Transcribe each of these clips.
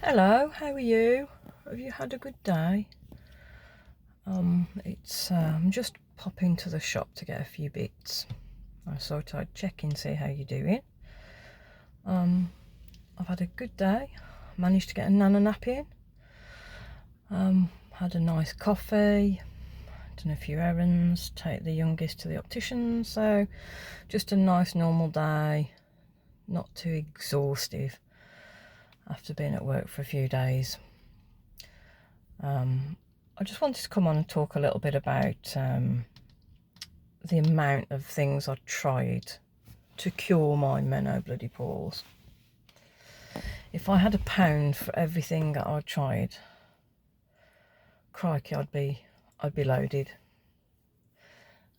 Hello, how are you? Have you had a good day? I'm just popping to the shop to get a few bits. I thought I'd check in, see how you're doing. I've had a good day. Managed to get a nana nap in. Had a nice coffee. Done a few errands. Take the youngest to the optician. So, just a nice normal day. Not too exhaustive after being at work for a few days. I just wanted to come on and talk a little bit about the amount of things I tried to cure my bloody pores. If I had £1 for everything that I tried, crikey, I'd be loaded.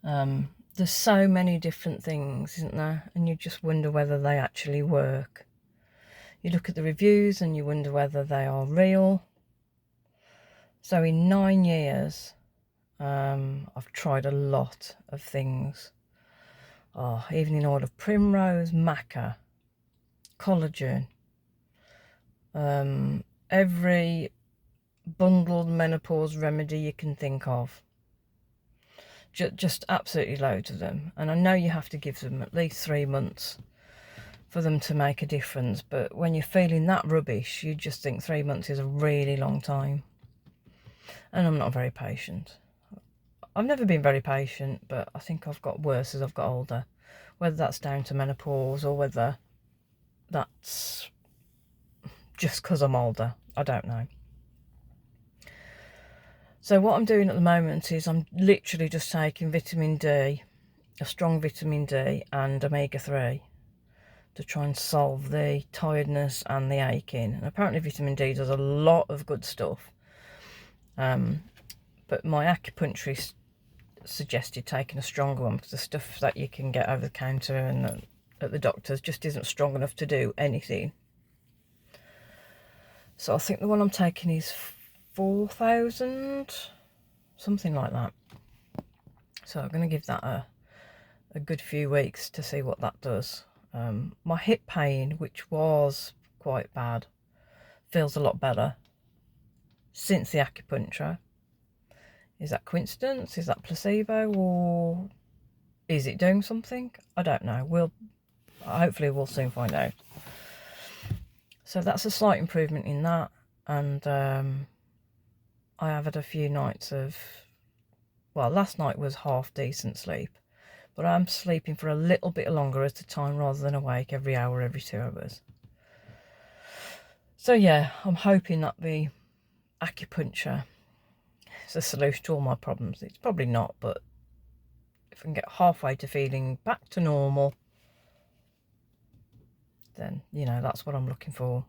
There's so many different things, isn't there? And you just wonder whether they actually work. You look at the reviews and you wonder whether they are real. So in 9 years, I've tried a lot of things. Evening oil of primrose, maca, collagen, every bundled menopause remedy you can think of. Just absolutely loads of them. And I know you have to give them at least 3 months for them to make a difference. But when you're feeling that rubbish, you just think 3 months is a really long time. And I'm not very patient. I've never been very patient, but I think I've got worse as I've got older. Whether that's down to menopause or whether that's just because I'm older, I don't know. So what I'm doing at the moment is I'm literally just taking vitamin D, a strong vitamin D and omega-3 to try and solve the tiredness and the aching. And apparently vitamin D does a lot of good stuff. But my acupuncturist suggested taking a stronger one because the stuff that you can get over the counter and at the doctor's just isn't strong enough to do anything. So I think the one I'm taking is 4,000, something like that. So I'm going to give that a good few weeks to see what that does. My hip pain, which was quite bad, feels a lot better since the acupuncture. Is that coincidence? Is that placebo? Or is it doing something? I don't know. Hopefully we'll soon find out. So that's a slight improvement in that. And I have had a few nights of, well, last night was half decent sleep, but I'm sleeping for a little bit longer at a time rather than awake every hour, every 2 hours. So yeah, I'm hoping that the acupuncture is a solution to all my problems. It's probably not, but if I can get halfway to feeling back to normal, then, you know, that's what I'm looking for.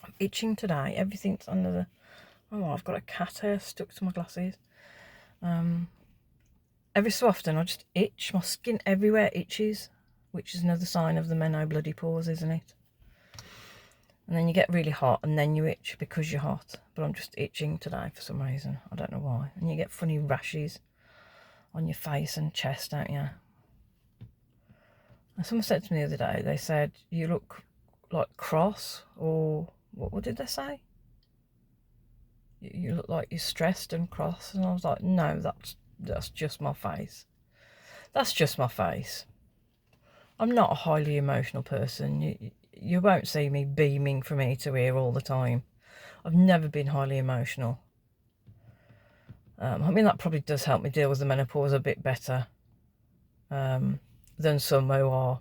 I'm itching today. Everything's under the... Oh, I've got a cat hair stuck to my glasses. Every so often I just itch. My skin everywhere itches, which is another sign of the bloody pores, isn't it? And then you get really hot and then you itch because you're hot. But I'm just itching today for some reason. I don't know why. And you get funny rashes on your face and chest, don't you? And someone said to me the other day, they said, you look like cross, or what did they say? You look like you're stressed and cross. And I was like, no, that's just my face. That's just my face. I'm not a highly emotional person. You won't see me beaming from ear to ear all the time. I've never been highly emotional. I mean, that probably does help me deal with the menopause a bit better than some who are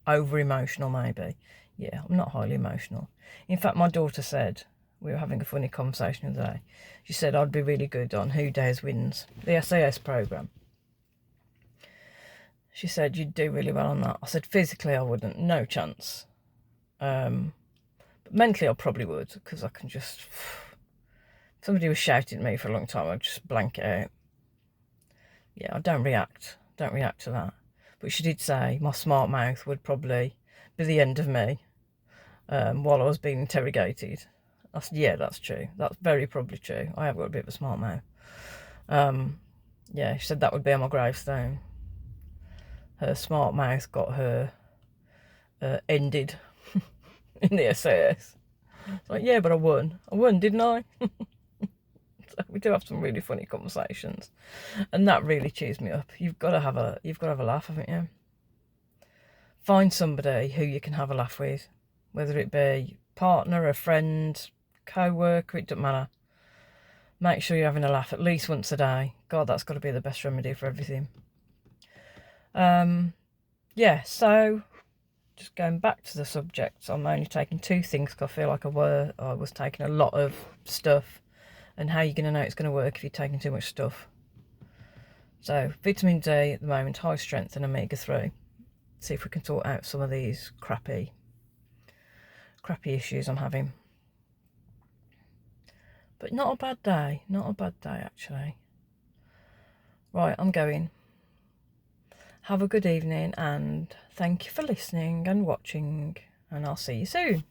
over-emotional, maybe. Yeah, I'm not highly emotional. In fact, my daughter said, we were having a funny conversation the other day, she said I'd be really good on Who Dares Wins, the SAS programme. She said you'd do really well on that. I said physically I wouldn't, no chance. But mentally I probably would, because I can just... If somebody was shouting at me for a long time, I'd just blank it out. Yeah, I don't react to that. But she did say my smart mouth would probably be the end of me while I was being interrogated. I said, yeah, that's true. That's very probably true. I have got a bit of a smart mouth. Yeah, she said that would be on my gravestone. Her smart mouth got her ended in the SAS. It's like, yeah, but I won. I won, didn't I? So we do have some really funny conversations, and that really cheers me up. You've got to have a laugh, haven't you? Find somebody who you can have a laugh with, whether it be partner, a friend, co-worker, it doesn't matter. Make sure you're having a laugh at least once a day. God, that's got to be the best remedy for everything. Yeah, so just going back to the subject, I'm only taking 2 things because I feel like I was taking a lot of stuff, and how are you going to know it's going to work if you're taking too much stuff? So vitamin D at the moment, high strength and omega-3. See if we can sort out some of these crappy issues I'm having. But not a bad day, actually. Right, I'm going. Have a good evening, and thank you for listening and watching, and I'll see you soon.